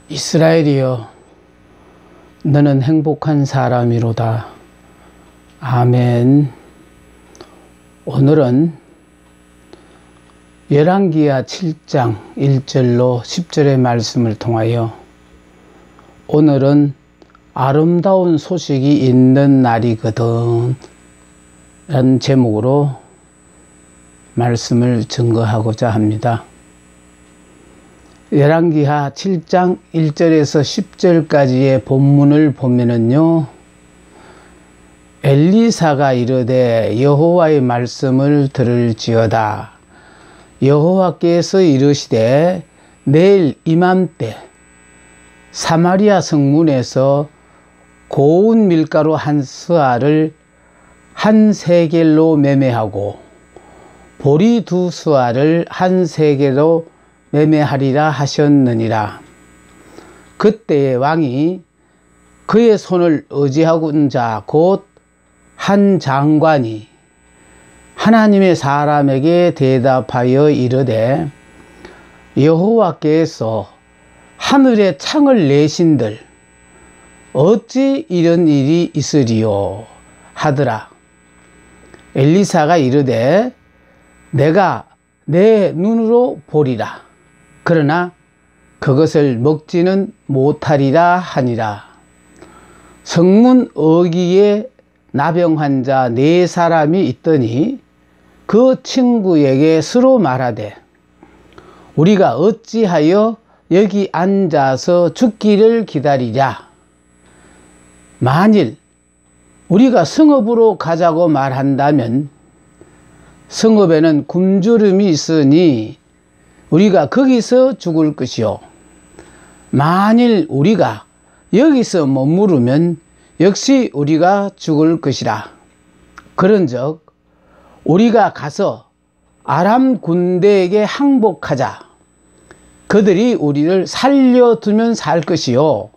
이스라엘이여, 너는 행복한 사람이로다. 아멘. 오늘은 열왕기하 7장 1절로 10절의 말씀을 통하여 오늘은 아름다운 소식이 있는 날이거든 라는 제목으로 말씀을 증거하고자 합니다. 열왕기하 7장 1절에서 10절까지의 본문을 보면은요, 엘리사가 이르되 여호와의 말씀을 들을지어다. 여호와께서 이르시되 내일 이맘때 사마리아 성문에서 고운 밀가루 한 스아를 한 세겔로 매매하고 보리 두 스아를 한 세겔로 매매하리라 하셨느니라. 그때에 왕이 그의 손을 의지하고는 자 곧 한 장관이 하나님의 사람에게 대답하여 이르되 여호와께서 하늘에 창을 내신들 어찌 이런 일이 있으리요 하더라. 엘리사가 이르되 내가 내 눈으로 보리라. 그러나 그것을 먹지는 못하리라 하니라. 성문 어귀에 나병 환자 4사람이 있더니 그 친구에게 서로 말하되 우리가 어찌하여 여기 앉아서 죽기를 기다리랴. 만일 우리가 성읍으로 가자고 말한다면 성읍에는 굶주림이 있으니 우리가 거기서 죽을 것이요, 만일 우리가 여기서 머무르면 역시 우리가 죽을 것이라. 그런즉 우리가 가서 아람 군대에게 항복하자. 그들이 우리를 살려두면 살 것이요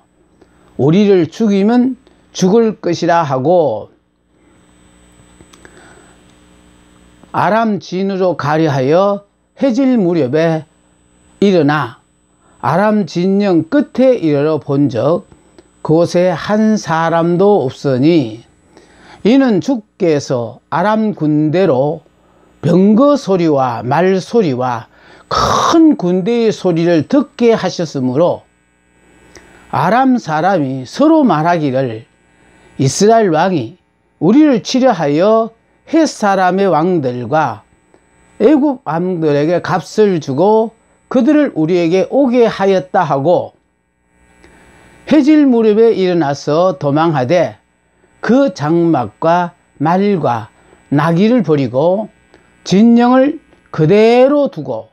우리를 죽이면 죽을 것이라 하고 아람 진으로 가려 하여 해질 무렵에 일어나 아람 진영 끝에 이르러 본즉 그곳에 한 사람도 없으니 이는 주께서 아람 군대로 병거 소리와 말 소리와 큰 군대의 소리를 듣게 하셨으므로 아람 사람이 서로 말하기를 이스라엘 왕이 우리를 치려하여 헷 사람의 왕들과 애굽 왕들에게 값을 주고 그들을 우리에게 오게 하였다 하고 해질 무렵에 일어나서 도망하되 그 장막과 말과 나귀를 버리고 진영을 그대로 두고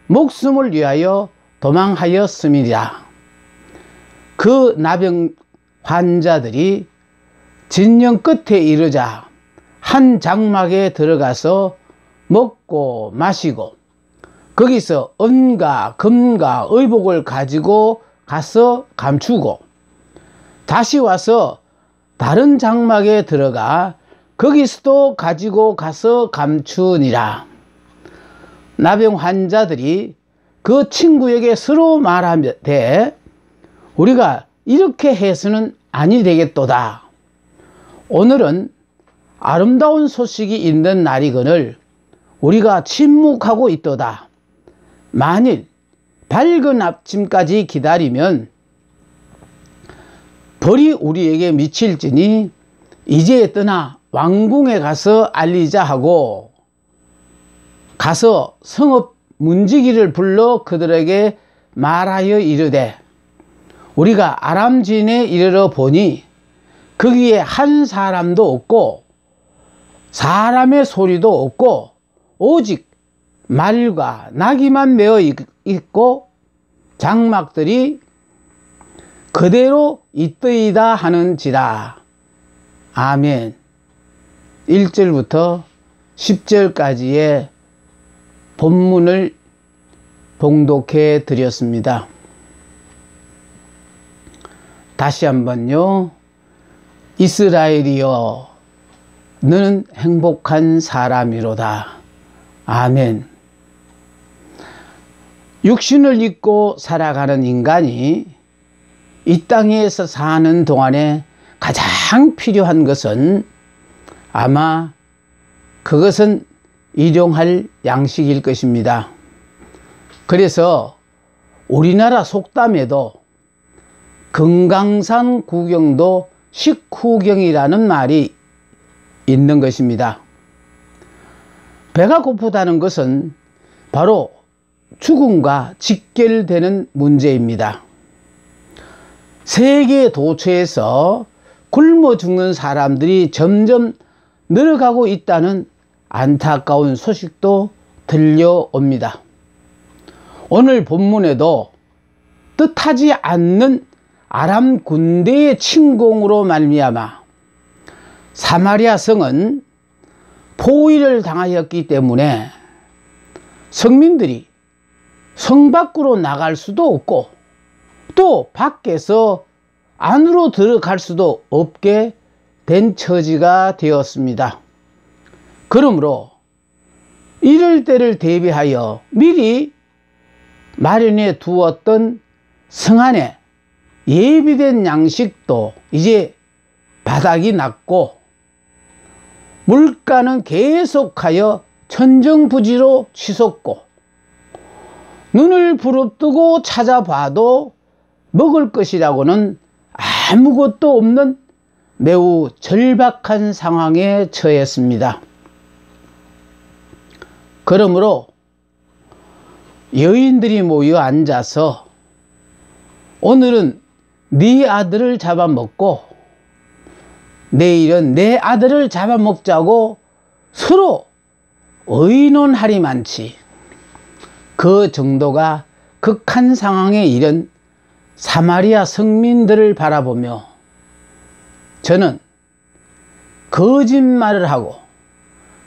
목숨을 위하여 도망하였음이라. 그 나병 환자들이 진영 끝에 이르자 한 장막에 들어가서 먹고 마시고 거기서 은과 금과 의복을 가지고 가서 감추고 다시 와서 다른 장막에 들어가 거기서도 가지고 가서 감추니라. 나병 환자들이 그 친구에게 서로 말하되 우리가 이렇게 해서는 아니 되겠도다. 오늘은 아름다운 소식이 있는 날이거늘 우리가 침묵하고 있도다. 만일 밝은 아침까지 기다리면 벌이 우리에게 미칠지니 이제 떠나 왕궁에 가서 알리자 하고 가서 성읍 문지기를 불러 그들에게 말하여 이르되 우리가 아람진에 이르러 보니 거기에 한 사람도 없고 사람의 소리도 없고 오직 말과 나귀만 메어 있고 장막들이 그대로 있더이다 하는지라. 아멘. 1절부터 10절까지의 본문을 봉독해 드렸습니다. 다시 한번요. 이스라엘이여, 너는 행복한 사람이로다. 아멘. 육신을 입고 살아가는 인간이 이 땅에서 사는 동안에 가장 필요한 것은 아마 그것은 일용할 양식일 것입니다. 그래서 우리나라 속담에도 금강산 구경도 식후경이라는 말이 있는 것입니다. 배가 고프다는 것은 바로 죽음과 직결되는 문제입니다. 세계 도처에서 굶어 죽는 사람들이 점점 늘어가고 있다는 안타까운 소식도 들려옵니다. 오늘 본문에도 뜻하지 않는 아람 군대의 침공으로 말미암아 사마리아 성은 포위를 당하였기 때문에 성민들이 성 밖으로 나갈 수도 없고 또 밖에서 안으로 들어갈 수도 없게 된 처지가 되었습니다. 그러므로 이럴 때를 대비하여 미리 마련해 두었던 성 안에 예비된 양식도 이제 바닥이 났고 물가는 계속하여 천정부지로 치솟고 눈을 부릅뜨고 찾아봐도 먹을 것이라고는 아무것도 없는 매우 절박한 상황에 처했습니다. 그러므로 여인들이 모여 앉아서 오늘은 네 아들을 잡아먹고 내일은 내 아들을 잡아먹자고 서로 의논하리만치 그 정도가 극한 상황에 이른 사마리아 성민들을 바라보며 저는 거짓말을 하고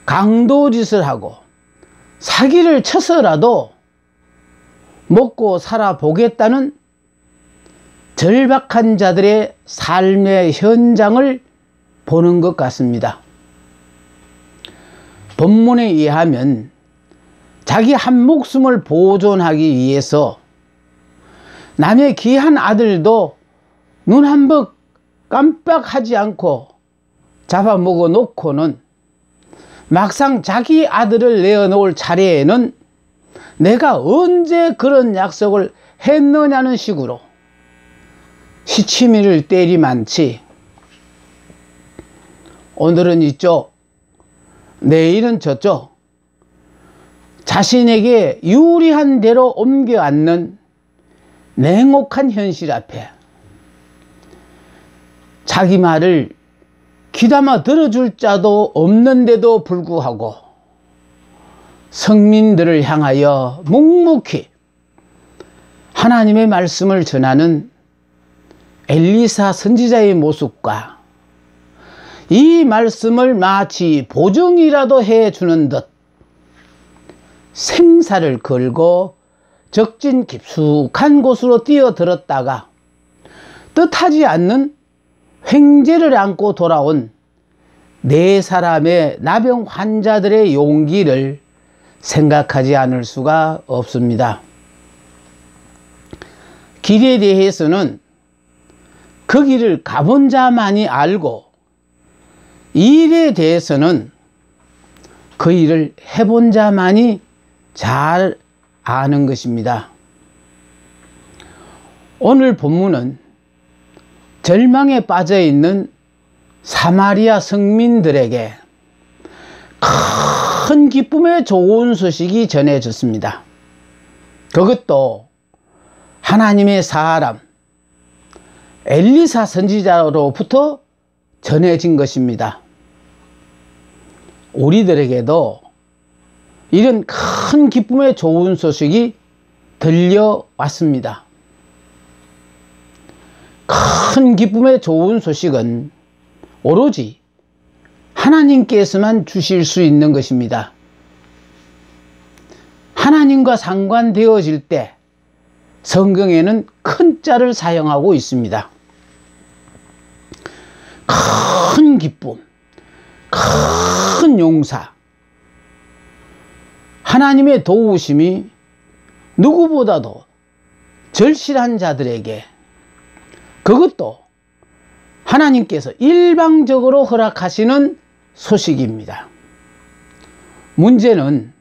강도짓을 하고 사기를 쳐서라도 먹고 살아보겠다는 절박한 자들의 삶의 현장을 보는 것 같습니다. 본문에 의하면 자기 한 목숨을 보존하기 위해서 남의 귀한 아들도 눈 한 번 깜빡하지 않고 잡아먹어 놓고는 막상 자기 아들을 내어놓을 차례에는 내가 언제 그런 약속을 했느냐는 식으로 시치미를 때리만치 오늘은 이쪽 내일은 저쪽 자신에게 유리한 대로 옮겨 앉는 냉혹한 현실 앞에 자기 말을 귀담아 들어줄 자도 없는데도 불구하고 성민들을 향하여 묵묵히 하나님의 말씀을 전하는 엘리사 선지자의 모습과 이 말씀을 마치 보증이라도 해주는 듯 생사를 걸고 적진 깊숙한 곳으로 뛰어들었다가 뜻하지 않는 횡재를 안고 돌아온 네 사람의 나병 환자들의 용기를 생각하지 않을 수가 없습니다. 길에 대해서는 그 길을 가본 자만이 알고 일에 대해서는 그 일을 해본 자만이 잘 아는 것입니다. 오늘 본문은 절망에 빠져 있는 사마리아 성민들에게 큰 기쁨의 좋은 소식이 전해졌습니다. 그것도 하나님의 사람 엘리사 선지자로부터 전해진 것입니다. 우리들에게도 이런 큰 기쁨의 좋은 소식이 들려왔습니다. 큰 기쁨의 좋은 소식은 오로지 하나님께서만 주실 수 있는 것입니다. 하나님과 상관되어질 때 성경에는 큰 자를 사용하고 있습니다. 큰 기쁨, 큰 용사, 하나님의 도우심이 누구보다도 절실한 자들에게 그것도 하나님께서 일방적으로 허락하시는 소식입니다. 문제는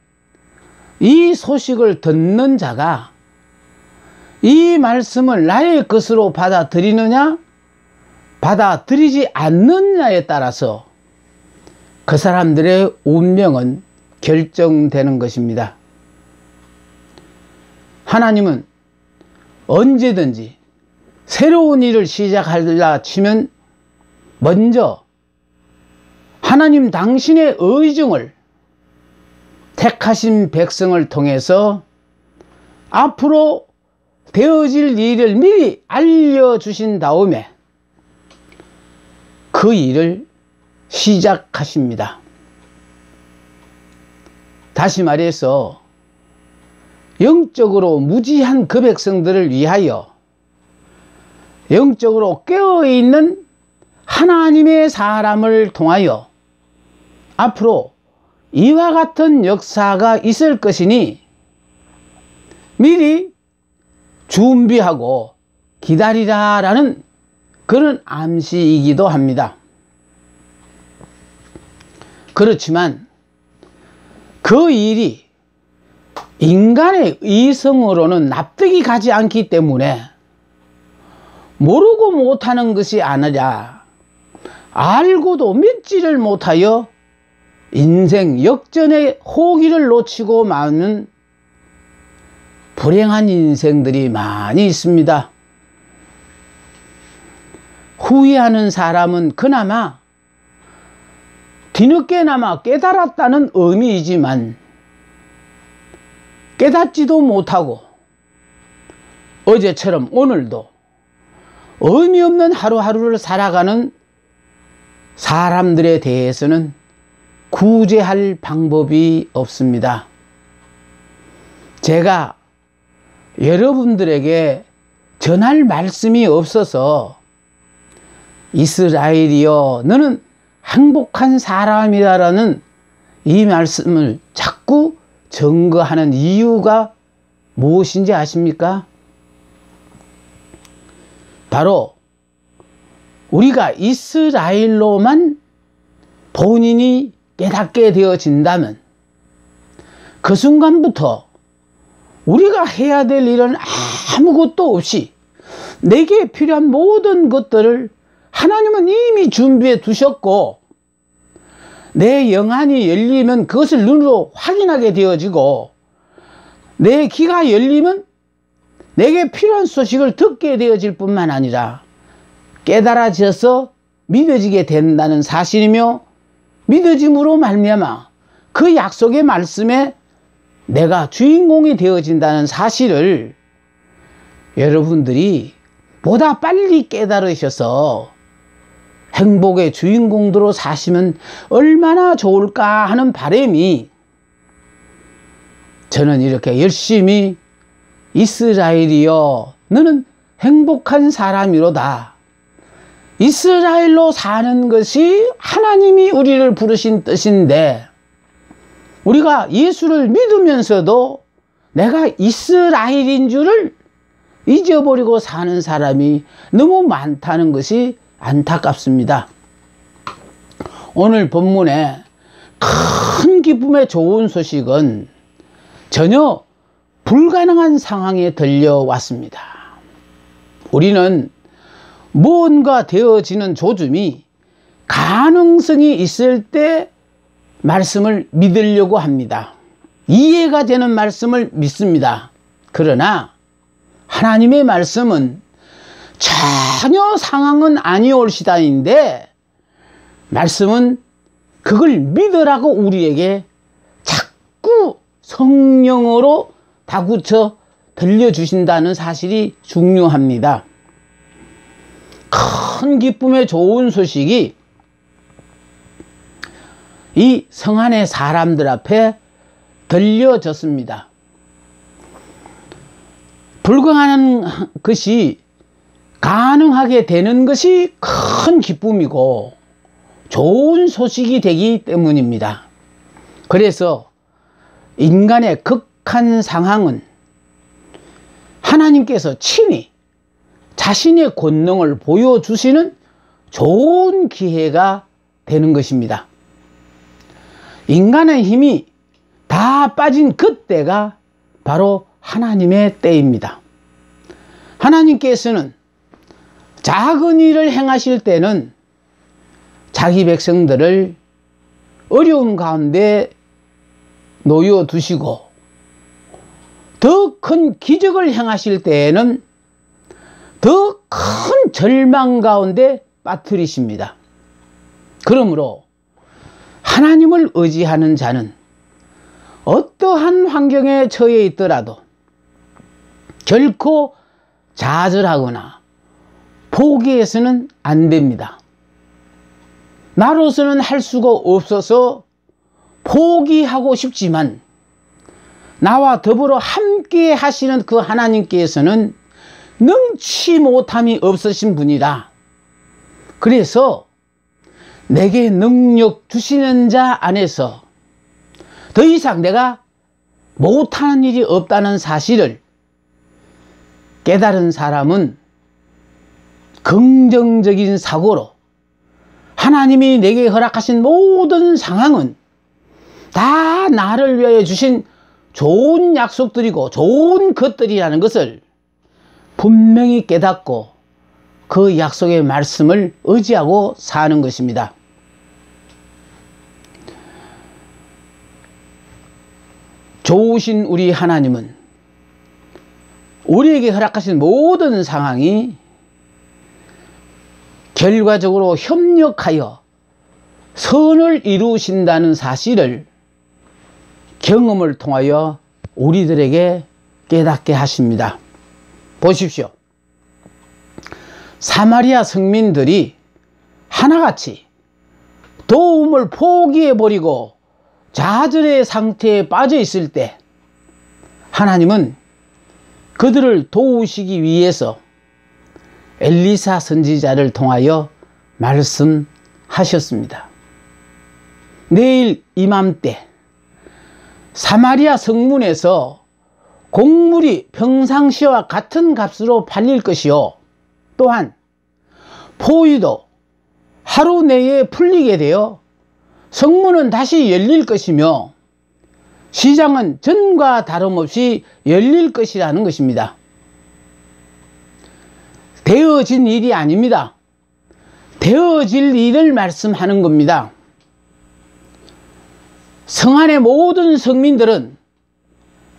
이 소식을 듣는 자가 이 말씀을 나의 것으로 받아들이느냐 받아들이지 않느냐에 따라서 그 사람들의 운명은 결정되는 것입니다. 하나님은 언제든지 새로운 일을 시작하려 치면 먼저 하나님 당신의 의중을 택하신 백성을 통해서 앞으로 되어질 일을 미리 알려주신 다음에 그 일을 시작하십니다. 다시 말해서 영적으로 무지한 그 백성들을 위하여 영적으로 깨어있는 하나님의 사람을 통하여 앞으로 이와 같은 역사가 있을 것이니 미리 준비하고 기다리라라는 그런 암시이기도 합니다. 그렇지만 그 일이 인간의 이성으로는 납득이 가지 않기 때문에 모르고 못하는 것이 아니라 알고도 믿지를 못하여 인생 역전의 호기를 놓치고 마는 불행한 인생들이 많이 있습니다. 후회하는 사람은 그나마 뒤늦게나마 깨달았다는 의미이지만 깨닫지도 못하고 어제처럼 오늘도 의미 없는 하루하루를 살아가는 사람들에 대해서는 구제할 방법이 없습니다. 제가 여러분들에게 전할 말씀이 없어서 이스라엘이여 너는 행복한 사람이다라는 이 말씀을 자꾸 증거하는 이유가 무엇인지 아십니까? 바로 우리가 이스라엘로만 본인이 깨닫게 되어진다면 그 순간부터 우리가 해야 될 일은 아무것도 없이 내게 필요한 모든 것들을 하나님은 이미 준비해 두셨고 내 영안이 열리면 그것을 눈으로 확인하게 되어지고 내 귀가 열리면 내게 필요한 소식을 듣게 되어질 뿐만 아니라 깨달아져서 믿어지게 된다는 사실이며 믿어짐으로 말미암아 그 약속의 말씀에 내가 주인공이 되어진다는 사실을 여러분들이 보다 빨리 깨달으셔서 행복의 주인공으로 사시면 얼마나 좋을까 하는 바람이 저는 이렇게 열심히 이스라엘이여 너는 행복한 사람이로다. 이스라엘로 사는 것이 하나님이 우리를 부르신 뜻인데 우리가 예수를 믿으면서도 내가 이스라엘인 줄을 잊어버리고 사는 사람이 너무 많다는 것이 안타깝습니다. 오늘 본문에 큰 기쁨의 좋은 소식은 전혀 불가능한 상황에 들려왔습니다. 우리는 무언가 되어지는 조짐이 가능성이 있을 때 말씀을 믿으려고 합니다. 이해가 되는 말씀을 믿습니다. 그러나 하나님의 말씀은 전혀 상황은 아니올시다인데 말씀은 그걸 믿으라고 우리에게 자꾸 성령으로 다구쳐 들려주신다는 사실이 중요합니다. 큰 기쁨의 좋은 소식이 이 성안의 사람들 앞에 들려졌습니다. 불가능한 것이 가능하게 되는 것이 큰 기쁨이고 좋은 소식이 되기 때문입니다. 그래서 인간의 극한 상황은 하나님께서 친히 자신의 권능을 보여주시는 좋은 기회가 되는 것입니다. 인간의 힘이 다 빠진 그때가 바로 하나님의 때입니다. 하나님께서는 작은 일을 행하실 때는 자기 백성들을 어려움 가운데 놓여두시고 더 큰 기적을 행하실 때에는 더 큰 절망 가운데 빠뜨리십니다. 그러므로 하나님을 의지하는 자는 어떠한 환경에 처해 있더라도 결코 좌절하거나 포기해서는 안 됩니다. 나로서는 할 수가 없어서 포기하고 싶지만 나와 더불어 함께 하시는 그 하나님께서는 능치 못함이 없으신 분이라. 그래서 내게 능력 주시는 자 안에서 더 이상 내가 못하는 일이 없다는 사실을 깨달은 사람은 긍정적인 사고로 하나님이 내게 허락하신 모든 상황은 다 나를 위하여 주신 좋은 약속들이고 좋은 것들이라는 것을 분명히 깨닫고 그 약속의 말씀을 의지하고 사는 것입니다. 좋으신 우리 하나님은 우리에게 허락하신 모든 상황이 결과적으로 협력하여 선을 이루신다는 사실을 경험을 통하여 우리들에게 깨닫게 하십니다. 보십시오. 사마리아 성민들이 하나같이 도움을 포기해버리고 좌절의 상태에 빠져 있을 때 하나님은 그들을 도우시기 위해서 엘리사 선지자를 통하여 말씀하셨습니다. 내일 이맘때 사마리아 성문에서 곡물이 평상시와 같은 값으로 팔릴 것이요, 또한 포유도 하루 내에 풀리게 되어 성문은 다시 열릴 것이며 시장은 전과 다름없이 열릴 것이라는 것입니다. 되어진 일이 아닙니다. 되어질 일을 말씀하는 겁니다. 성안의 모든 성민들은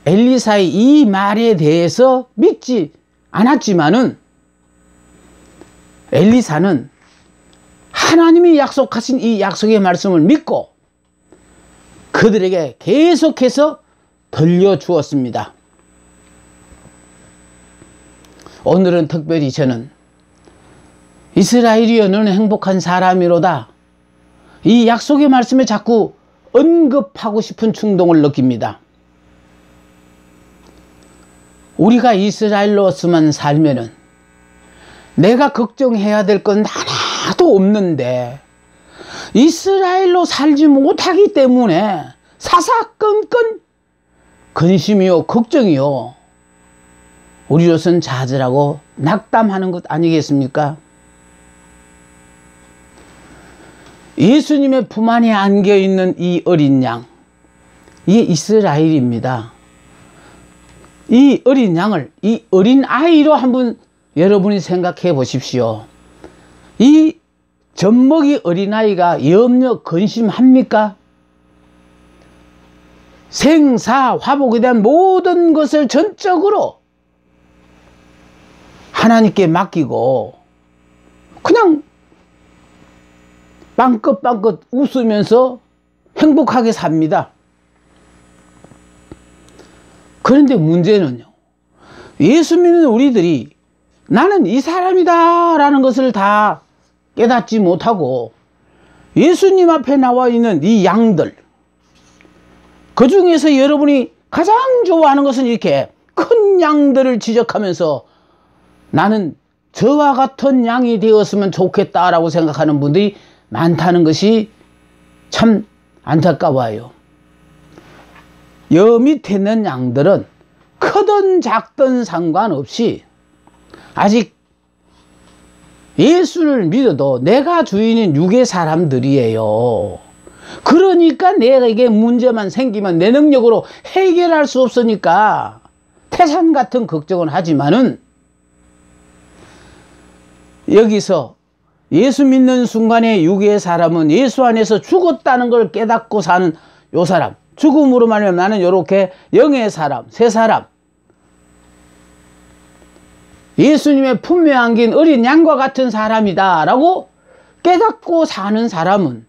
엘리사의 이 말에 대해서 믿지 않았지만은 엘리사는 하나님이 약속하신 이 약속의 말씀을 믿고 그들에게 계속해서 들려주었습니다. 오늘은 특별히 저는 이스라엘이여 너는 행복한 사람이로다, 이 약속의 말씀에 자꾸 언급하고 싶은 충동을 느낍니다. 우리가 이스라엘로서만 살면은 내가 걱정해야 될 건 하나도 없는데 이스라엘로 살지 못하기 때문에 사사건건 근심이요 걱정이요 우리로선 좌절하고 낙담하는 것 아니겠습니까? 예수님의 품 안에 안겨있는 이 어린 양, 이게 이스라엘입니다. 이 어린 양을 이 어린 아이로 한번 여러분이 생각해 보십시오. 이 젖먹이 어린아이가 염려 근심합니까? 생사 화복에 대한 모든 것을 전적으로 하나님께 맡기고 그냥 빵긋빵긋 웃으면서 행복하게 삽니다. 그런데 문제는요, 예수 믿는 우리들이 나는 이 사람이다 라는 것을 다 깨닫지 못하고 예수님 앞에 나와 있는 이 양들, 그 중에서 여러분이 가장 좋아하는 것은 이렇게 큰 양들을 지적하면서 나는 저와 같은 양이 되었으면 좋겠다라고 생각하는 분들이 많다는 것이 참 안타까워요. 여 밑에 있는 양들은 크든 작든 상관없이 아직 예수를 믿어도 내가 주인인 육의 사람들이에요. 그러니까 내게 문제만 생기면 내 능력으로 해결할 수 없으니까 태산 같은 걱정은 하지만은, 여기서 예수 믿는 순간에 육의 사람은 예수 안에서 죽었다는 걸 깨닫고 사는 요 사람, 죽음으로 말하면 나는 요렇게 영의 사람, 새 사람, 예수님의 품에 안긴 어린 양과 같은 사람이다 라고 깨닫고 사는 사람은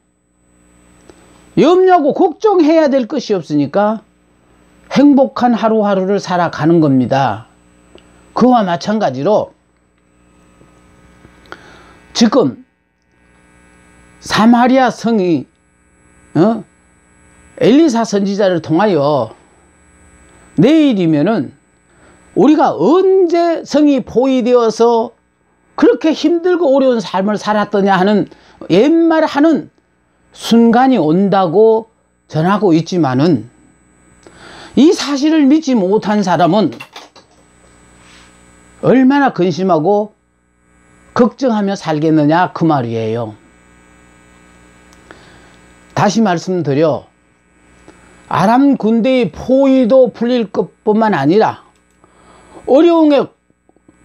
염려하고 걱정해야 될 것이 없으니까 행복한 하루하루를 살아가는 겁니다. 그와 마찬가지로 지금 사마리아 성이 엘리사 선지자를 통하여 내일이면은 우리가 언제 성이 포위되어서 그렇게 힘들고 어려운 삶을 살았더냐 하는 옛말 하는 순간이 온다고 전하고 있지만은, 이 사실을 믿지 못한 사람은 얼마나 근심하고 걱정하며 살겠느냐 그 말이에요. 다시 말씀드려, 아람 군대의 포위도 풀릴 것뿐만 아니라 어려움에,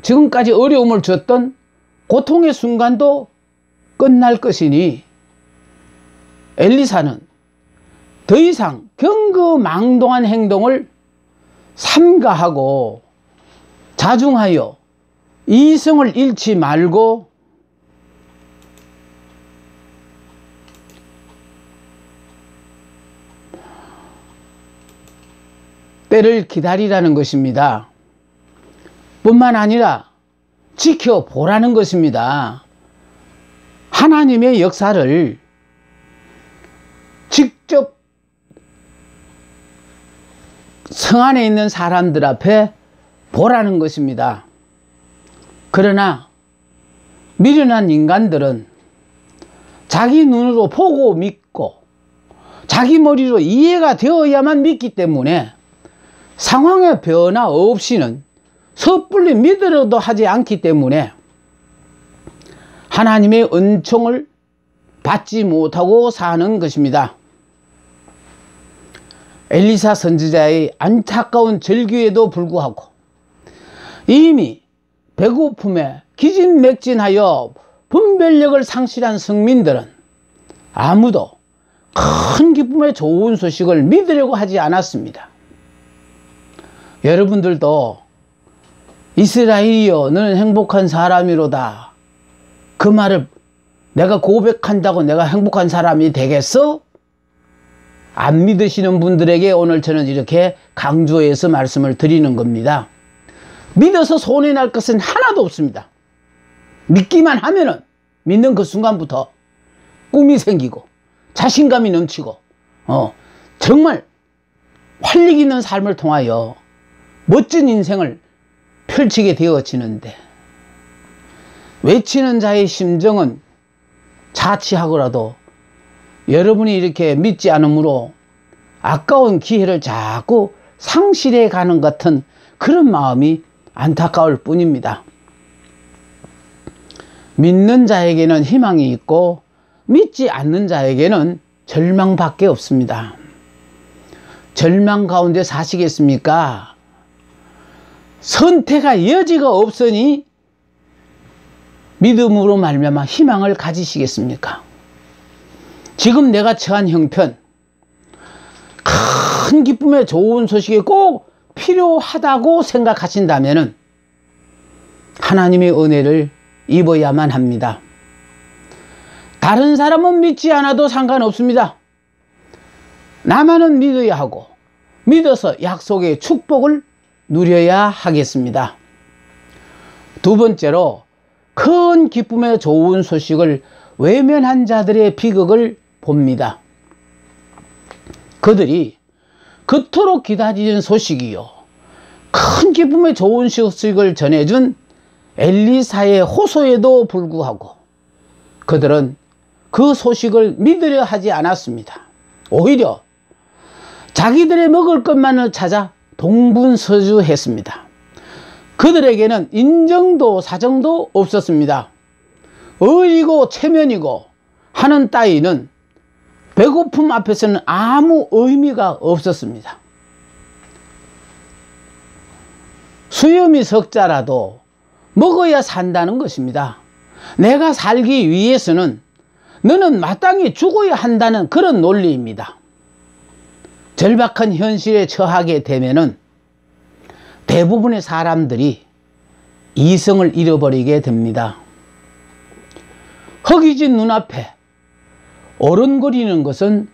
지금까지 어려움을 줬던 고통의 순간도 끝날 것이니 엘리사는 더 이상 경거망동한 행동을 삼가하고 자중하여 이성을 잃지 말고 때를 기다리라는 것입니다. 뿐만 아니라 지켜보라는 것입니다. 하나님의 역사를 직접 성 안에 있는 사람들 앞에 보라는 것입니다. 그러나 미련한 인간들은 자기 눈으로 보고 믿고 자기 머리로 이해가 되어야만 믿기 때문에 상황의 변화 없이는 섣불리 믿으려도 하지 않기 때문에 하나님의 은총을 받지 못하고 사는 것입니다. 엘리사 선지자의 안타까운 절규에도 불구하고 이미 배고픔에 기진맥진하여 분별력을 상실한 성민들은 아무도 큰 기쁨의 좋은 소식을 믿으려고 하지 않았습니다. 여러분들도 이스라엘이여 너는 행복한 사람이로다, 그 말을 내가 고백한다고 내가 행복한 사람이 되겠어? 안 믿으시는 분들에게 오늘 저는 이렇게 강조해서 말씀을 드리는 겁니다. 믿어서 손해날 것은 하나도 없습니다. 믿기만 하면은 믿는 그 순간부터 꿈이 생기고 자신감이 넘치고 정말 활력 있는 삶을 통하여 멋진 인생을 펼치게 되어지는데, 외치는 자의 심정은 자치하고라도 여러분이 이렇게 믿지 않으므로 아까운 기회를 자꾸 상실해 가는 것 같은 그런 마음이 안타까울 뿐입니다. 믿는 자에게는 희망이 있고 믿지 않는 자에게는 절망밖에 없습니다. 절망 가운데 사시겠습니까? 선택의 여지가 없으니 믿음으로 말미암아 희망을 가지시겠습니까? 지금 내가 처한 형편, 큰 기쁨의 좋은 소식이 꼭 필요하다고 생각하신다면 하나님의 은혜를 입어야만 합니다. 다른 사람은 믿지 않아도 상관없습니다. 나만은 믿어야 하고 믿어서 약속의 축복을 누려야 하겠습니다. 두 번째로, 큰 기쁨의 좋은 소식을 외면한 자들의 비극을 봅니다. 그들이 그토록 기다리는 소식이요, 큰 기쁨의 좋은 소식을 전해준 엘리사의 호소에도 불구하고 그들은 그 소식을 믿으려 하지 않았습니다. 오히려 자기들의 먹을 것만을 찾아 동분서주했습니다. 그들에게는 인정도 사정도 없었습니다. 의리고 체면이고 하는 따위는 배고픔 앞에서는 아무 의미가 없었습니다. 수염이 석자라도 먹어야 산다는 것입니다. 내가 살기 위해서는 너는 마땅히 죽어야 한다는 그런 논리입니다. 절박한 현실에 처하게 되면은 대부분의 사람들이 이성을 잃어버리게 됩니다. 허기진 눈앞에 어른거리는 것은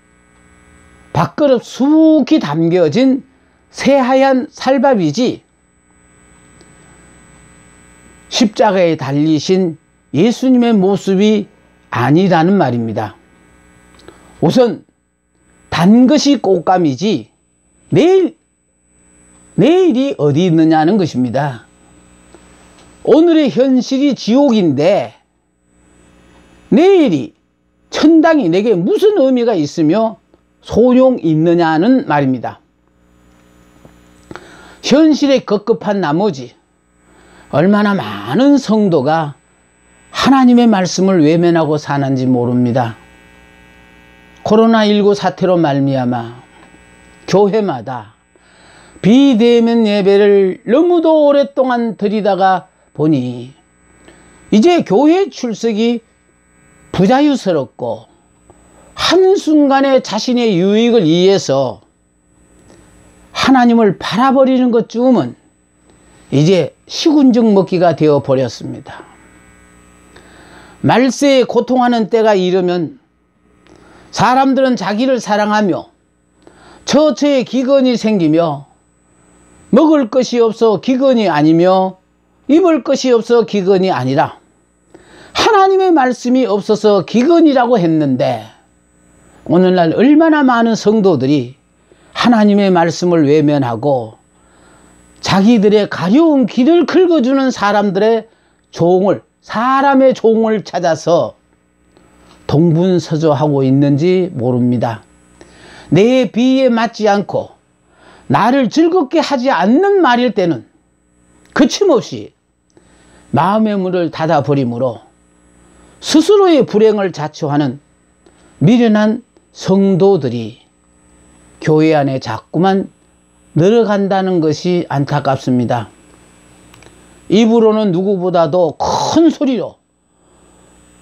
밥그릇 수북히 담겨진 새하얀 살밥이지 십자가에 달리신 예수님의 모습이 아니라는 말입니다. 우선 단 것이 꽃감이지 내일이 어디 있느냐는 것입니다. 오늘의 현실이 지옥인데 내일이 천당이 내게 무슨 의미가 있으며 소용 있느냐는 말입니다. 현실에 급급한 나머지 얼마나 많은 성도가 하나님의 말씀을 외면하고 사는지 모릅니다. 코로나19 사태로 말미암아 교회마다 비대면 예배를 너무도 오랫동안 드리다가 보니 이제 교회 출석이 부자유스럽고 한순간에 자신의 유익을 위해서 하나님을 팔아버리는 것쯤은 이제 시군적 먹기가 되어 버렸습니다. 말세에 고통하는 때가 이르면 사람들은 자기를 사랑하며 처처에 기근이 생기며 먹을 것이 없어 기근이 아니며 입을 것이 없어 기근이 아니라 하나님의 말씀이 없어서 기근이라고 했는데 오늘날 얼마나 많은 성도들이 하나님의 말씀을 외면하고 자기들의 가려운 길을 긁어주는 사람의 종을 찾아서 동분서주하고 있는지 모릅니다. 내 비에 맞지 않고 나를 즐겁게 하지 않는 말일 때는 거침없이 마음의 문을 닫아버리므로 스스로의 불행을 자초하는 미련한 성도들이 교회 안에 자꾸만 늘어간다는 것이 안타깝습니다. 입으로는 누구보다도 큰 소리로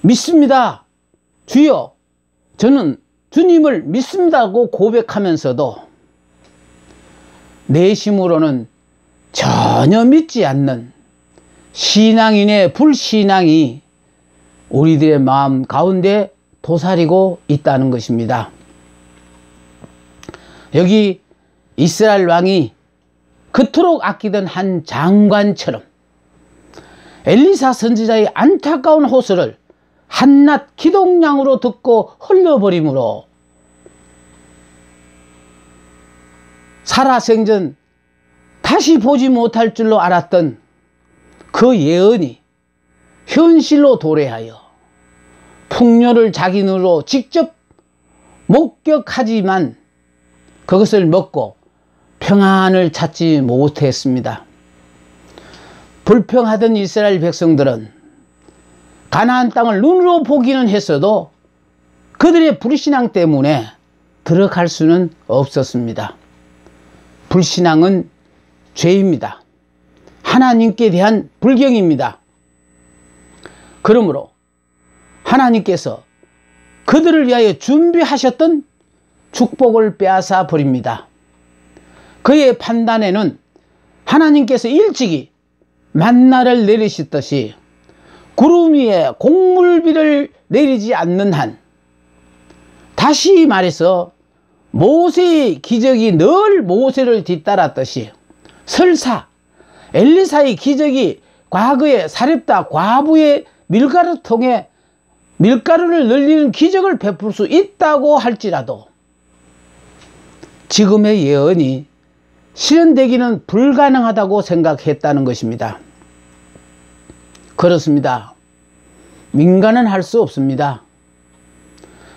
믿습니다. 주여, 저는 주님을 믿습니다고 고백하면서도 내심으로는 전혀 믿지 않는 신앙인의 불신앙이 우리들의 마음 가운데 도사리고 있다는 것입니다. 여기 이스라엘 왕이 그토록 아끼던 한 장관처럼 엘리사 선지자의 안타까운 호소를 한낱 기동량으로 듣고 흘려버리므로 살아생전 다시 보지 못할 줄로 알았던 그 예언이 현실로 도래하여 풍요를 자기 눈으로 직접 목격하지만 그것을 먹고 평안을 찾지 못했습니다. 불평하던 이스라엘 백성들은 가나안 땅을 눈으로 보기는 했어도 그들의 불신앙 때문에 들어갈 수는 없었습니다. 불신앙은 죄입니다. 하나님께 대한 불경입니다. 그러므로 하나님께서 그들을 위하여 준비하셨던 축복을 빼앗아 버립니다. 그의 판단에는 하나님께서 일찍이 만나를 내리셨듯이 구름 위에 곡물비를 내리지 않는 한, 다시 말해서 모세의 기적이 늘 모세를 뒤따랐듯이 설사 엘리사의 기적이 과거에 사렙다 과부의 밀가루 통에 밀가루를 늘리는 기적을 베풀 수 있다고 할지라도 지금의 예언이 실현되기는 불가능하다고 생각했다는 것입니다. 그렇습니다. 민간은 할 수 없습니다.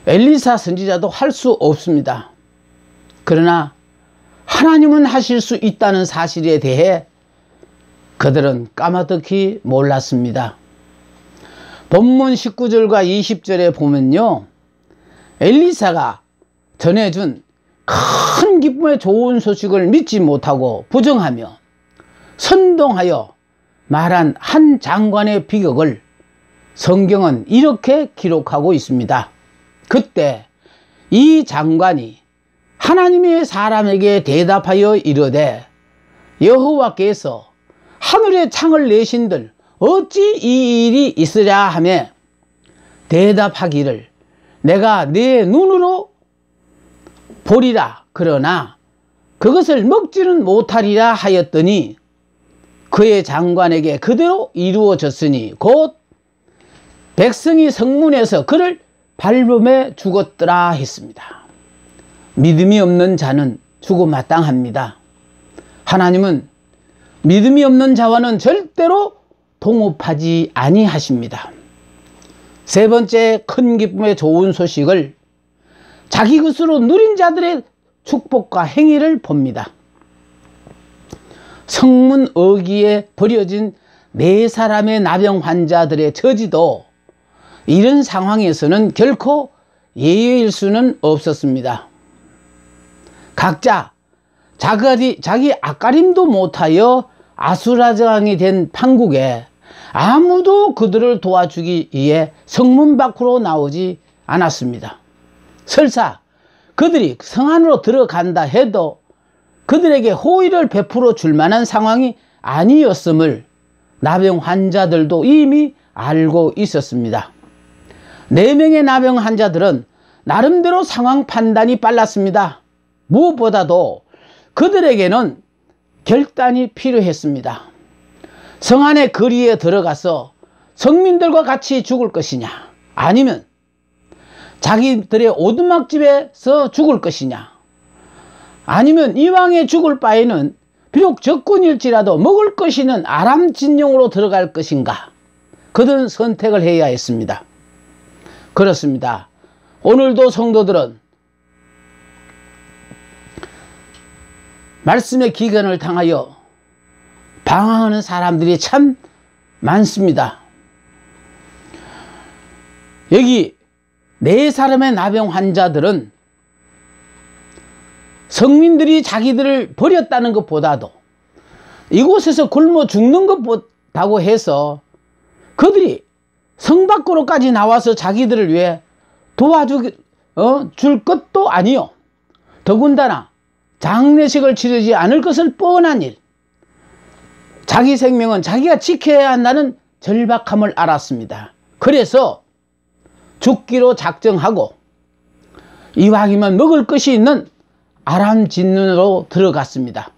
엘리사 선지자도 할 수 없습니다. 그러나 하나님은 하실 수 있다는 사실에 대해 그들은 까마득히 몰랐습니다. 본문 19절과 20절에 보면요, 엘리사가 전해준 큰 기쁨의 좋은 소식을 믿지 못하고 부정하며 선동하여 말한 한 장관의 비극을 성경은 이렇게 기록하고 있습니다. 그때 이 장관이 하나님의 사람에게 대답하여 이르되, 여호와께서 하늘의 창을 내신들 어찌 이 일이 있으랴 하며 대답하기를, 내가 내 눈으로 보리라 그러나 그것을 먹지는 못하리라 하였더니 그의 장관에게 그대로 이루어졌으니 곧 백성이 성문에서 그를 밟음에 죽었더라 했습니다. 믿음이 없는 자는 죽어마땅합니다. 하나님은 믿음이 없는 자와는 절대로 동업하지 아니하십니다. 세 번째 큰 기쁨의 좋은 소식을 자기 것으로 누린 자들의 축복과 행위를 봅니다. 성문 어귀에 버려진 4사람의 나병 환자들의 처지도 이런 상황에서는 결코 예외일 수는 없었습니다. 각자 자기 앞가림도 못하여 아수라장이 된 판국에 아무도 그들을 도와주기 위해 성문 밖으로 나오지 않았습니다. 설사 그들이 성 안으로 들어간다 해도 그들에게 호의를 베풀어 줄 만한 상황이 아니었음을 나병 환자들도 이미 알고 있었습니다. 4명의 나병 환자들은 나름대로 상황 판단이 빨랐습니다. 무엇보다도 그들에게는 결단이 필요했습니다. 성 안의 거리에 들어가서 성민들과 같이 죽을 것이냐, 아니면 자기들의 오두막집에서 죽을 것이냐, 아니면 이왕에 죽을 바에는 비록 적군일지라도 먹을 것이는 아람 진영으로 들어갈 것인가, 그들은 선택을 해야 했습니다. 그렇습니다. 오늘도 성도들은 말씀의 기근을 당하여 방황하는 사람들이 참 많습니다. 여기 4사람의 나병 환자들은 성민들이 자기들을 버렸다는 것보다도 이곳에서 굶어 죽는 것보다고 해서 그들이 성 밖으로까지 나와서 자기들을 위해 도와줄 것도 아니요, 더군다나 장례식을 치르지 않을 것을 뻔한 일, 자기 생명은 자기가 지켜야 한다는 절박함을 알았습니다. 그래서 죽기로 작정하고 이왕이면 먹을 것이 있는 아람 진눈으로 들어갔습니다.